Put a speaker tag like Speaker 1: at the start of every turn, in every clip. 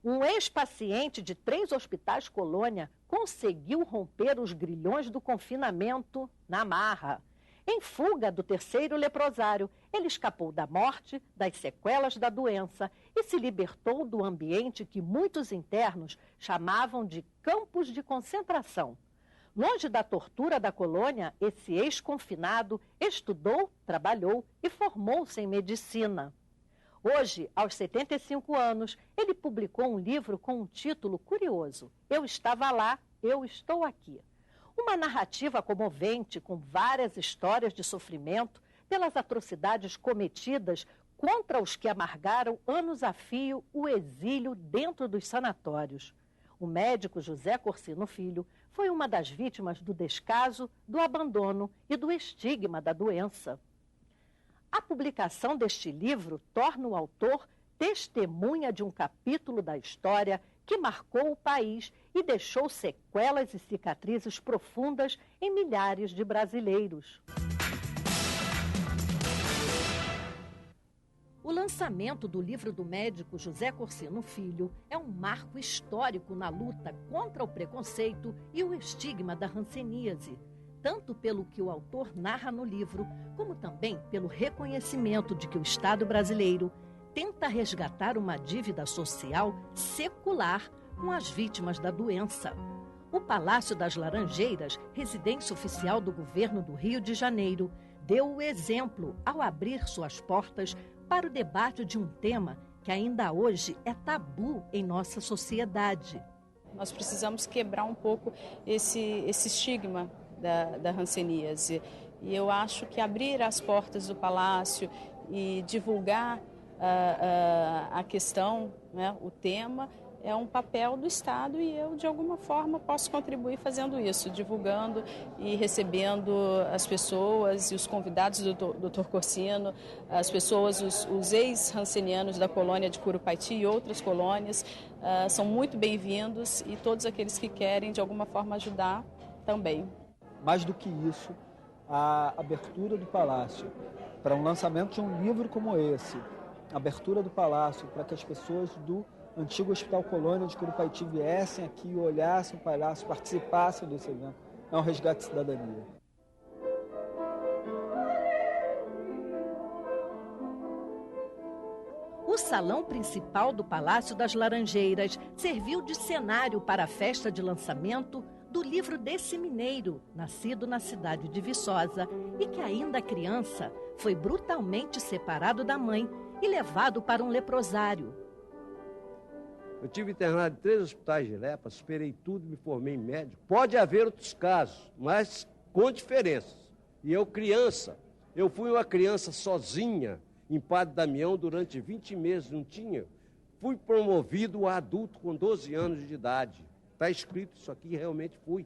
Speaker 1: Um ex-paciente de 3 hospitais Colônia conseguiu romper os grilhões do confinamento na marra. Em fuga do 3º leprosário, ele escapou da morte, das sequelas da doença e se libertou do ambiente que muitos internos chamavam de campos de concentração. Longe da tortura da colônia, esse ex-confinado estudou, trabalhou e formou-se em medicina. Hoje, aos 75 anos, ele publicou um livro com um título curioso: Eu Estava Lá, Eu Estou Aqui. Uma narrativa comovente, com várias histórias de sofrimento pelas atrocidades cometidas contra os que amargaram anos a fio o exílio dentro dos sanatórios. O médico José Corsino Filho foi uma das vítimas do descaso, do abandono e do estigma da doença. A publicação deste livro torna o autor testemunha de um capítulo da história que marcou o país e deixou sequelas e cicatrizes profundas em milhares de brasileiros. O lançamento do livro do médico José Corsino Filho é um marco histórico na luta contra o preconceito e o estigma da hanseníase, tanto pelo que o autor narra no livro, como também pelo reconhecimento de que o Estado brasileiro tenta resgatar uma dívida social secular com as vítimas da doença. O Palácio das Laranjeiras, residência oficial do governo do Rio de Janeiro, deu o exemplo ao abrir suas portas para o debate de um tema que ainda hoje é tabu em nossa sociedade.
Speaker 2: Nós precisamos quebrar um pouco esse estigma da hanseníase. E eu acho que abrir as portas do Palácio e divulgar a questão, né, o tema, é um papel do Estado e eu, de alguma forma, posso contribuir fazendo isso, divulgando e recebendo as pessoas e os convidados do Dr. Corsino, as pessoas, os ex-hansenianos da colônia de Curupaiti e outras colônias, são muito bem-vindos e todos aqueles que querem, de alguma forma, ajudar também.
Speaker 3: Mais do que isso, a abertura do Palácio para um lançamento de um livro como esse, a abertura do Palácio para que as pessoas do antigo Hospital Colônia de Curupaiti viessem aqui, olhassem o Palácio, participassem desse evento, é um resgate de cidadania.
Speaker 1: O salão principal do Palácio das Laranjeiras serviu de cenário para a festa de lançamento do livro desse mineiro, nascido na cidade de Viçosa e que ainda criança foi brutalmente separado da mãe e levado para um leprosário.
Speaker 4: Eu tive internado em 3 hospitais de lepra, superei tudo, me formei em médico. Pode haver outros casos, mas com diferenças. E eu fui uma criança sozinha em Padre Damião durante 20 meses, não tinha. Fui promovido a adulto com 12 anos de idade. Está escrito isso aqui, realmente fui.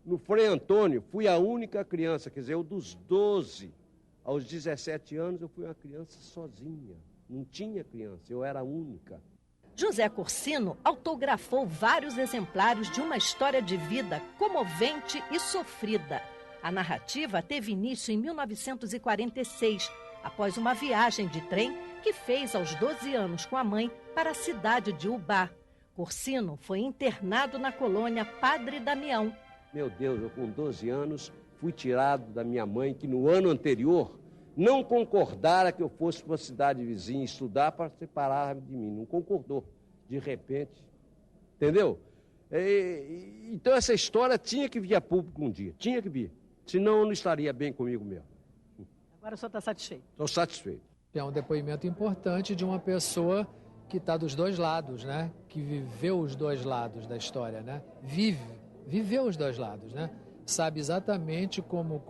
Speaker 4: No Frei Antônio, fui a única criança, quer dizer, eu dos 12 aos 17 anos, eu fui uma criança sozinha. Não tinha criança, eu era a única.
Speaker 1: José Corsino autografou vários exemplares de uma história de vida comovente e sofrida. A narrativa teve início em 1946, após uma viagem de trem que fez aos 12 anos com a mãe para a cidade de Ubá. Corsino foi internado na colônia Padre Damião.
Speaker 4: Meu Deus, eu com 12 anos fui tirado da minha mãe, que no ano anterior não concordara que eu fosse para uma cidade vizinha estudar para separar de mim. Não concordou, de repente. Entendeu? Então essa história tinha que vir a público um dia, tinha que vir. Senão eu não estaria bem comigo mesmo.
Speaker 1: Agora o senhor está satisfeito?
Speaker 4: Estou satisfeito.
Speaker 5: É um depoimento importante de uma pessoa que está dos dois lados, né? Que viveu os dois lados da história, né? Viveu os dois lados, né? Sabe exatamente como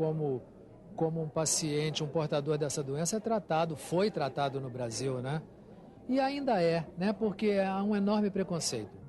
Speaker 5: um paciente, um portador dessa doença é tratado, foi tratado no Brasil, né? E ainda é, né? Porque há um enorme preconceito.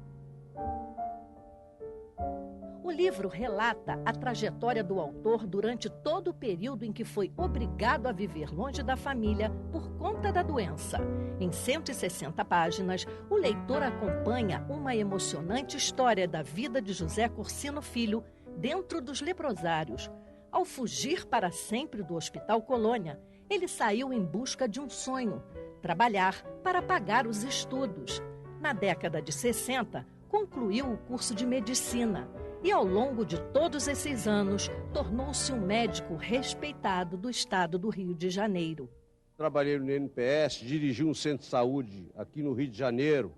Speaker 1: O livro relata a trajetória do autor durante todo o período em que foi obrigado a viver longe da família por conta da doença. Em 160 páginas, o leitor acompanha uma emocionante história da vida de José Corsino Filho dentro dos leprosários. Ao fugir para sempre do Hospital Colônia, ele saiu em busca de um sonho: trabalhar para pagar os estudos. Na década de 60, concluiu o curso de medicina e, ao longo de todos esses anos, tornou-se um médico respeitado do estado do Rio de Janeiro.
Speaker 4: Trabalhei no INPS, dirigi um centro de saúde aqui no Rio de Janeiro,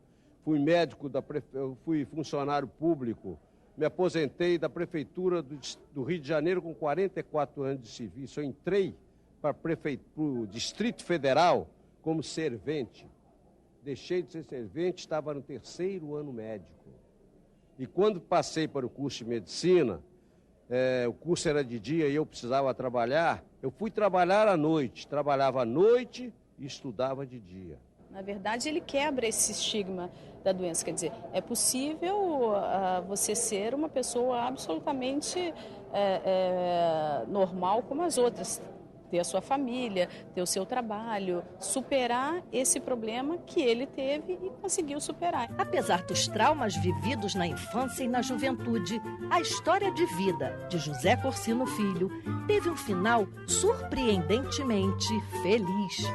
Speaker 4: fui médico, fui funcionário público, me aposentei da Prefeitura do Rio de Janeiro com 44 anos de serviço. Eu entrei para o Distrito Federal como servente. Deixei de ser servente, estava no 3º ano médico. E quando passei para o curso de medicina, o curso era de dia e eu precisava trabalhar, eu fui trabalhar à noite. Trabalhava à noite e estudava de dia.
Speaker 2: Na verdade, ele quebra esse estigma da doença. Quer dizer, é possível você ser uma pessoa absolutamente normal como as outras. Ter a sua família, ter o seu trabalho, superar esse problema que ele teve e conseguiu superar.
Speaker 1: Apesar dos traumas vividos na infância e na juventude, a história de vida de José Corsino Filho teve um final surpreendentemente feliz.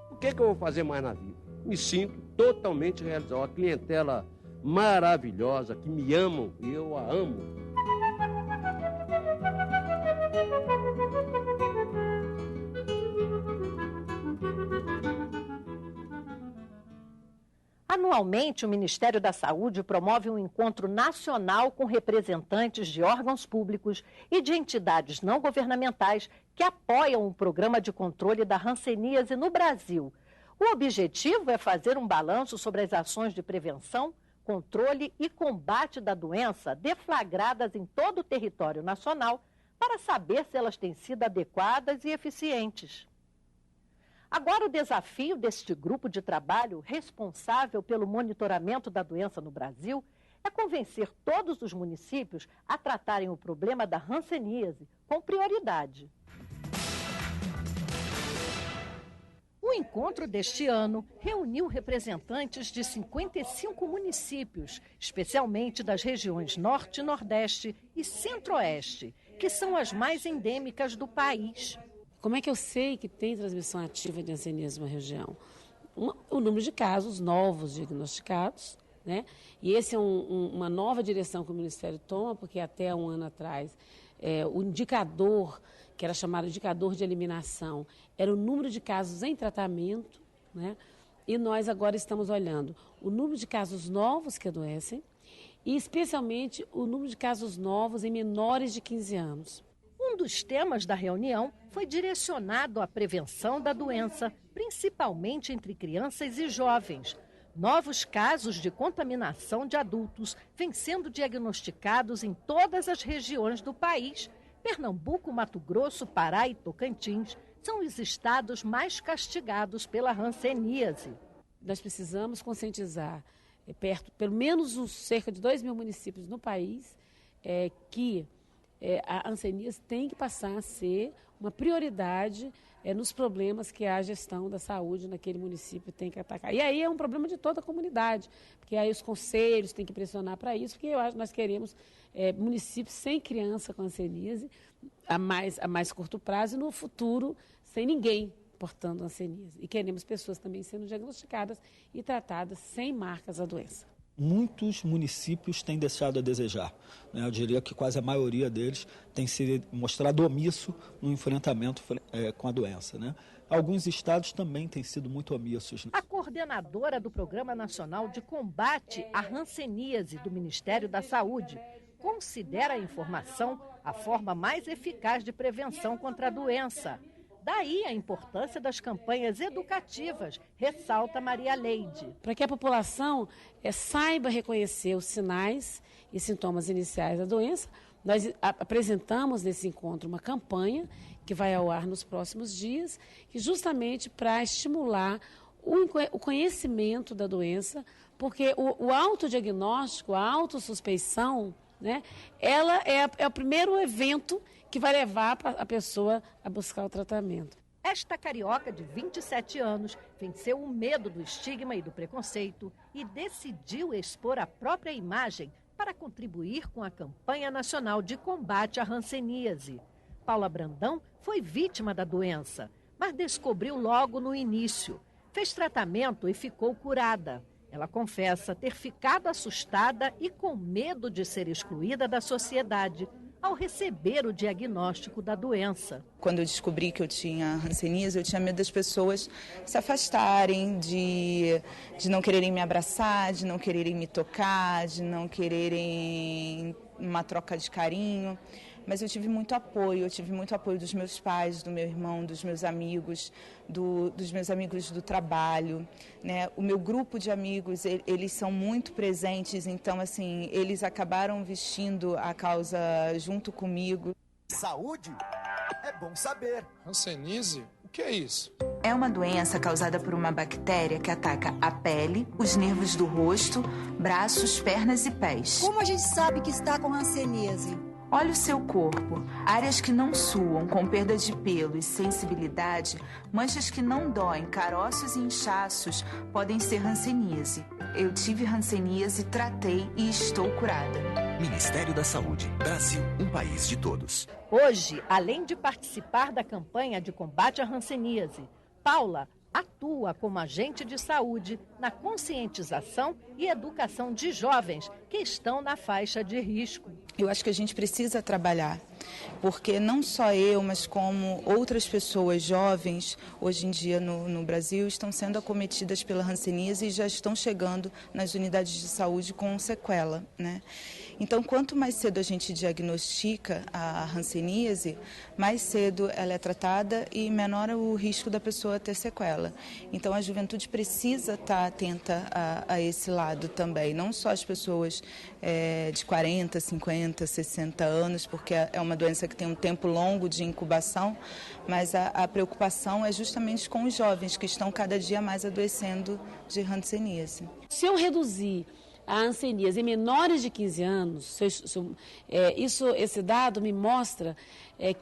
Speaker 4: O que eu vou fazer mais na vida? Me sinto totalmente realizado. Uma clientela maravilhosa, que me amam e eu a amo.
Speaker 1: Anualmente, o Ministério da Saúde promove um encontro nacional com representantes de órgãos públicos e de entidades não governamentais que apoiam o programa de controle da hanseníase no Brasil. O objetivo é fazer um balanço sobre as ações de prevenção, controle e combate da doença deflagradas em todo o território nacional para saber se elas têm sido adequadas e eficientes. Agora, o desafio deste grupo de trabalho responsável pelo monitoramento da doença no Brasil é convencer todos os municípios a tratarem o problema da hanseníase com prioridade. O encontro deste ano reuniu representantes de 55 municípios, especialmente das regiões Norte, Nordeste e Centro-Oeste, que são as mais endêmicas do país.
Speaker 6: Como é que eu sei que tem transmissão ativa de hanseníase numa região? O número de casos novos diagnosticados, né? E esse é uma nova direção que o Ministério toma, porque até um ano atrás o indicador, que era chamado indicador de eliminação, era o número de casos em tratamento, né? E nós agora estamos olhando o número de casos novos que adoecem e especialmente o número de casos novos em menores de 15 anos.
Speaker 1: Um dos temas da reunião foi direcionado à prevenção da doença, principalmente entre crianças e jovens. Novos casos de contaminação de adultos vêm sendo diagnosticados em todas as regiões do país. Pernambuco, Mato Grosso, Pará e Tocantins são os estados mais castigados pela hanseníase.
Speaker 6: Nós precisamos conscientizar pelo menos cerca de 2.000 municípios no país que a hanseníase tem que passar a ser uma prioridade nos problemas que a gestão da saúde naquele município tem que atacar. E aí é um problema de toda a comunidade, porque aí os conselhos têm que pressionar para isso, porque eu acho que nós queremos municípios sem criança com hanseníase a mais curto prazo e no futuro sem ninguém portando hanseníase. E queremos pessoas também sendo diagnosticadas e tratadas sem marcas da doença.
Speaker 3: Muitos municípios têm deixado a desejar, né? Eu diria que quase a maioria deles tem se mostrado omisso no enfrentamento com a doença, né? Alguns estados também têm sido muito omissos.
Speaker 1: A coordenadora do Programa Nacional de Combate à Hanseníase do Ministério da Saúde considera a informação a forma mais eficaz de prevenção contra a doença. Daí a importância das campanhas educativas, ressalta Maria Leide.
Speaker 6: Para que a população saiba reconhecer os sinais e sintomas iniciais da doença, nós apresentamos nesse encontro uma campanha que vai ao ar nos próximos dias, que justamente para estimular o conhecimento da doença, porque o autodiagnóstico, a autossuspeição, né, ela é o primeiro evento que vai levar a pessoa a buscar o tratamento.
Speaker 1: Esta carioca de 27 anos venceu o medo do estigma e do preconceito e decidiu expor a própria imagem para contribuir com a campanha nacional de combate à hanseníase. Paula Brandão foi vítima da doença, mas descobriu logo no início. Fez tratamento e ficou curada. Ela confessa ter ficado assustada e com medo de ser excluída da sociedade ao receber o diagnóstico da doença.
Speaker 7: Quando eu descobri que eu tinha hanseníase, eu tinha medo das pessoas se afastarem, de não quererem me abraçar, de não quererem me tocar, de não quererem uma troca de carinho. Mas eu tive muito apoio dos meus pais, do meu irmão, dos meus amigos, dos meus amigos do trabalho, né? O meu grupo de amigos, eles são muito presentes, então, assim, eles acabaram vestindo a causa junto comigo.
Speaker 8: Saúde é bom saber.
Speaker 9: Hanseníase? O que é isso?
Speaker 7: É uma doença causada por uma bactéria que ataca a pele, os nervos do rosto, braços, pernas e pés.
Speaker 10: Como a gente sabe que está com hanseníase?
Speaker 7: Olhe o seu corpo, áreas que não suam, com perda de pelo e sensibilidade, manchas que não doem, caroços e inchaços podem ser hanseníase. Eu tive hanseníase, tratei e estou curada.
Speaker 8: Ministério da Saúde, Brasil, um país de todos.
Speaker 1: Hoje, além de participar da campanha de combate à hanseníase, Paula atua como agente de saúde na conscientização e educação de jovens que estão na faixa de risco.
Speaker 7: Eu acho que a gente precisa trabalhar, porque não só eu, mas como outras pessoas jovens, hoje em dia no Brasil, estão sendo acometidas pela hanseníase e já estão chegando nas unidades de saúde com sequela, né? Então, quanto mais cedo a gente diagnostica a hanseníase, mais cedo ela é tratada e menor o risco da pessoa ter sequela. Então, a juventude precisa estar atenta a esse lado também, não só as pessoas de 40, 50, 60 anos, porque é uma doença que tem um tempo longo de incubação, mas a preocupação é justamente com os jovens que estão cada dia mais adoecendo de hanseníase.
Speaker 6: Se eu reduzir a hanseníase em menores de 15 anos, esse dado me mostra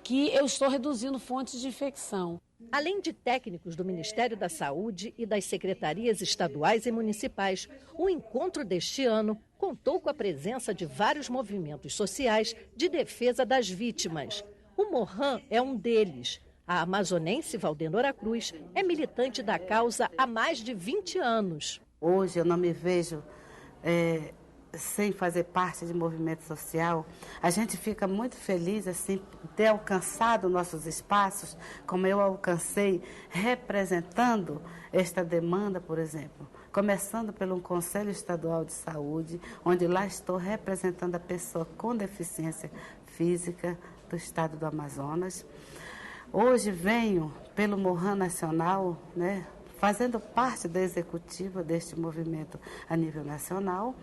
Speaker 6: que eu estou reduzindo fontes de infecção.
Speaker 1: Além de técnicos do Ministério da Saúde e das secretarias estaduais e municipais, o encontro deste ano contou com a presença de vários movimentos sociais de defesa das vítimas. O Morran é um deles. A amazonense Valdenora Cruz é militante da causa há mais de 20 anos.
Speaker 11: Hoje eu não me vejo sem fazer parte de movimento social. A gente fica muito feliz assim, ter alcançado nossos espaços, como eu alcancei, representando esta demanda, por exemplo. Começando pelo Conselho Estadual de Saúde, onde lá estou representando a pessoa com deficiência física do estado do Amazonas. Hoje venho pelo Morran Nacional, né, fazendo parte da executiva deste movimento a nível nacional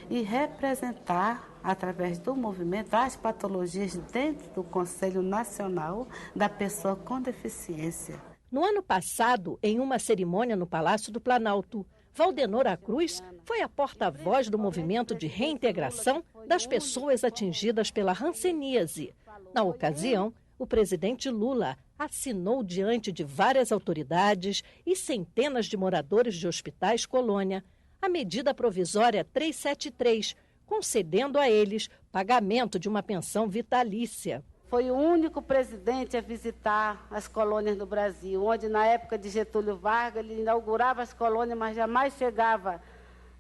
Speaker 11: e representar, através do movimento, as patologias dentro do Conselho Nacional da Pessoa com Deficiência.
Speaker 1: No ano passado, em uma cerimônia no Palácio do Planalto, Valdenora Cruz foi a porta-voz do movimento de reintegração das pessoas atingidas pela hanseníase. Na ocasião, o presidente Lula assinou diante de várias autoridades e centenas de moradores de hospitais colônia a medida provisória 373, concedendo a eles pagamento de uma pensão vitalícia.
Speaker 11: Foi o único presidente a visitar as colônias do Brasil, onde na época de Getúlio Vargas ele inaugurava as colônias, mas jamais chegava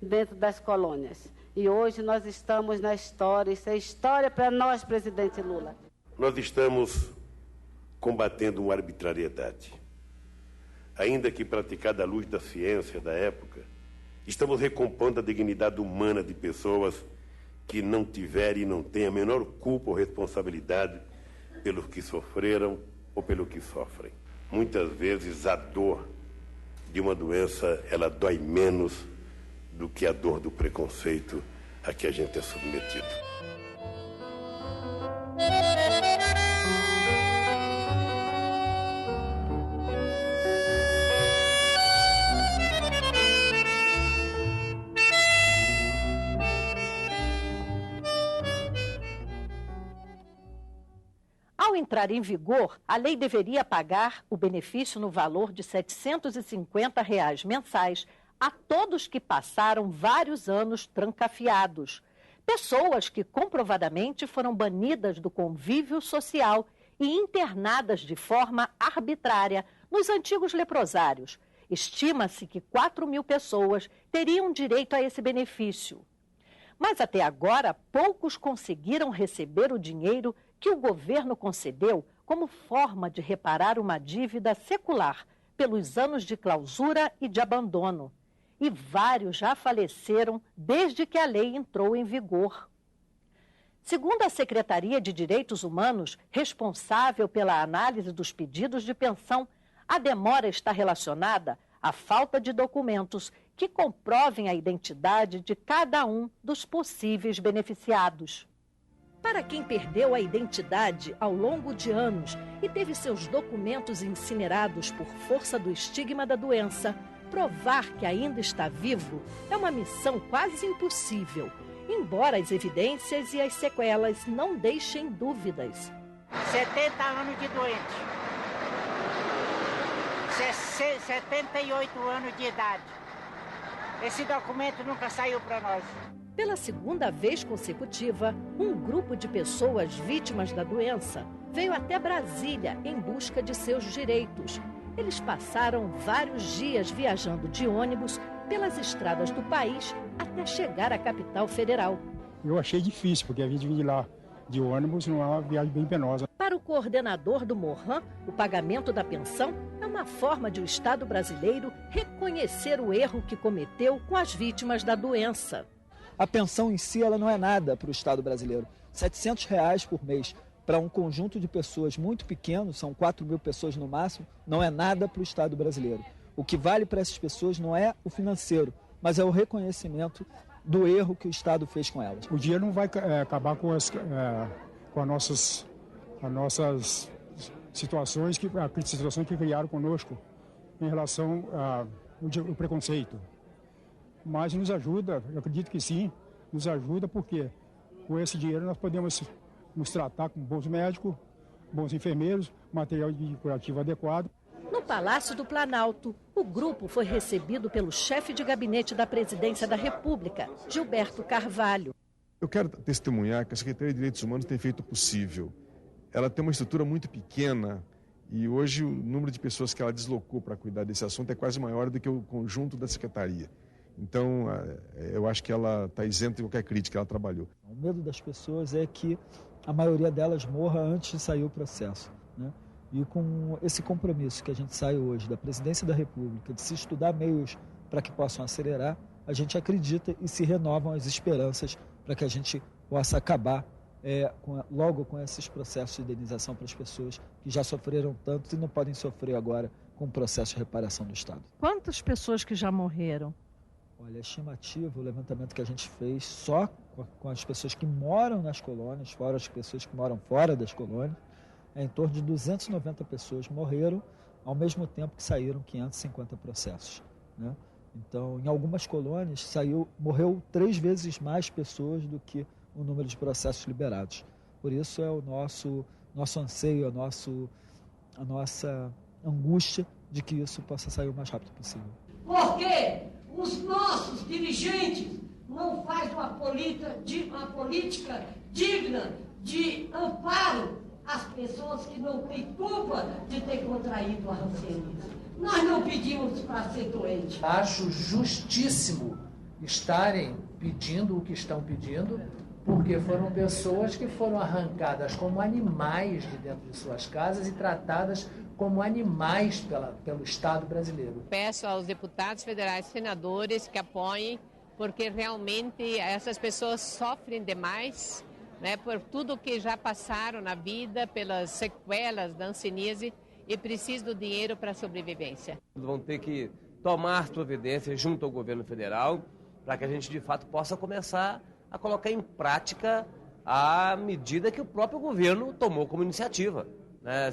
Speaker 11: dentro das colônias. E hoje nós estamos na história, isso é história para nós, presidente Lula.
Speaker 12: Nós estamos combatendo uma arbitrariedade. Ainda que praticada à luz da ciência da época, estamos recompondo a dignidade humana de pessoas que não tiverem e não têm a menor culpa ou responsabilidade pelo que sofreram ou pelo que sofrem. Muitas vezes a dor de uma doença, ela dói menos do que a dor do preconceito a que a gente é submetido.
Speaker 1: Ao entrar em vigor, a lei deveria pagar o benefício no valor de R$ 750 mensais a todos que passaram vários anos trancafiados. Pessoas que comprovadamente foram banidas do convívio social e internadas de forma arbitrária nos antigos leprosários Estima-se que 4.000 pessoas teriam direito a esse benefício. Mas até agora, poucos conseguiram receber o dinheiro que o governo concedeu como forma de reparar uma dívida secular pelos anos de clausura e de abandono. E vários já faleceram desde que a lei entrou em vigor. Segundo a Secretaria de Direitos Humanos, responsável pela análise dos pedidos de pensão, a demora está relacionada à falta de documentos que comprovem a identidade de cada um dos possíveis beneficiados. Para quem perdeu a identidade ao longo de anos e teve seus documentos incinerados por força do estigma da doença, provar que ainda está vivo é uma missão quase impossível, embora as evidências e as sequelas não deixem dúvidas.
Speaker 13: 70 anos de doente, 78 anos de idade. Esse documento nunca saiu para nós.
Speaker 1: Pela segunda vez consecutiva, um grupo de pessoas vítimas da doença veio até Brasília em busca de seus direitos. Eles passaram vários dias viajando de ônibus pelas estradas do país até chegar à capital federal.
Speaker 14: Eu achei difícil, porque a gente vir de lá de ônibus não é uma viagem bem penosa.
Speaker 1: Para o coordenador do Morran, o pagamento da pensão é uma forma de o Estado brasileiro reconhecer o erro que cometeu com as vítimas da doença.
Speaker 3: A pensão em si ela não é nada para o Estado brasileiro. R$ 700 por mês para um conjunto de pessoas muito pequeno, são 4.000 pessoas no máximo, não é nada para o Estado brasileiro. O que vale para essas pessoas não é o financeiro, mas é o reconhecimento do erro que o Estado fez com elas.
Speaker 14: O dinheiro não vai acabar com as nossas situações que criaram conosco em relação ao preconceito. Mas nos ajuda, eu acredito que sim, nos ajuda porque com esse dinheiro nós podemos nos tratar com bons médicos, bons enfermeiros, material de curativo adequado.
Speaker 1: No Palácio do Planalto, o grupo foi recebido pelo chefe de gabinete da Presidência da República, Gilberto Carvalho.
Speaker 15: Eu quero testemunhar que a Secretaria de Direitos Humanos tem feito o possível. Ela tem uma estrutura muito pequena e hoje o número de pessoas que ela deslocou para cuidar desse assunto é quase maior do que o conjunto da Secretaria. Então, eu acho que ela está isenta de qualquer crítica, ela trabalhou.
Speaker 3: O medo das pessoas é que a maioria delas morra antes de sair o processo, né? E com esse compromisso que a gente sai hoje da Presidência da República, de se estudar meios para que possam acelerar, a gente acredita e se renovam as esperanças para que a gente possa acabar logo com esses processos de indenização para as pessoas que já sofreram tanto e não podem sofrer agora com o processo de reparação do Estado.
Speaker 1: Quantas pessoas que já morreram?
Speaker 3: Olha, a estimativa, o levantamento que a gente fez só com as pessoas que moram nas colônias, fora as pessoas que moram fora das colônias, é em torno de 290 pessoas morreram, ao mesmo tempo que saíram 550 processos, né? Então, em algumas colônias, morreu 3 vezes mais pessoas do que o número de processos liberados. Por isso é o nosso anseio, a nossa angústia de que isso possa sair o mais rápido possível.
Speaker 16: Porque os nossos dirigentes não fazem uma política digna de amparo às pessoas que não têm culpa de ter contraído a hanseníase. Nós não pedimos para ser doente.
Speaker 5: Acho justíssimo estarem pedindo o que estão pedindo, porque foram pessoas que foram arrancadas como animais de dentro de suas casas e tratadas como animais pelo Estado brasileiro.
Speaker 17: Peço aos deputados federais e senadores que apoiem, porque realmente essas pessoas sofrem demais, né, por tudo que já passaram na vida, pelas sequelas da hanseníase e precisam do dinheiro para a sobrevivência.
Speaker 18: Vão ter que tomar providências junto ao governo federal para que a gente de fato possa começar a colocar em prática a medida que o próprio governo tomou como iniciativa.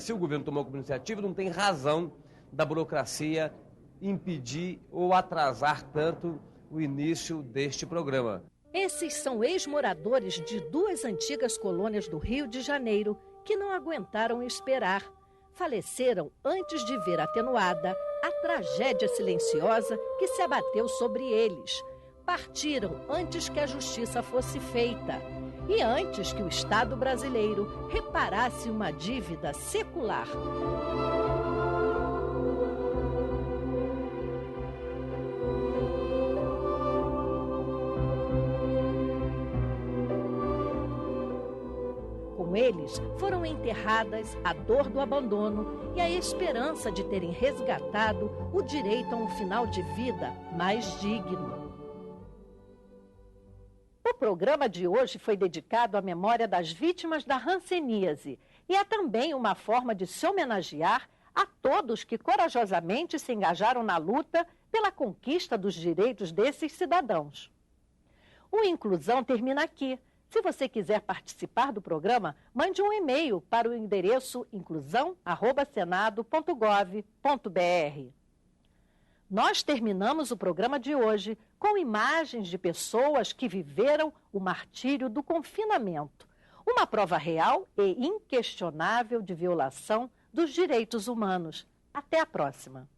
Speaker 18: Se o governo tomou como iniciativa, não tem razão da burocracia impedir ou atrasar tanto o início deste programa.
Speaker 1: Esses são ex-moradores de 2 antigas colônias do Rio de Janeiro que não aguentaram esperar. Faleceram antes de ver atenuada a tragédia silenciosa que se abateu sobre eles. Partiram antes que a justiça fosse feita e antes que o Estado brasileiro reparasse uma dívida secular. como eles, foram enterradas a dor do abandono e a esperança de terem resgatado o direito a um final de vida mais digno. O programa de hoje foi dedicado à memória das vítimas da hanseníase e é também uma forma de se homenagear a todos que corajosamente se engajaram na luta pela conquista dos direitos desses cidadãos. O Inclusão termina aqui. Se você quiser participar do programa, mande um e-mail para o endereço inclusão@senado.gov.br. Nós terminamos o programa de hoje com imagens de pessoas que viveram o martírio do confinamento, uma prova real e inquestionável de violação dos direitos humanos. Até a próxima!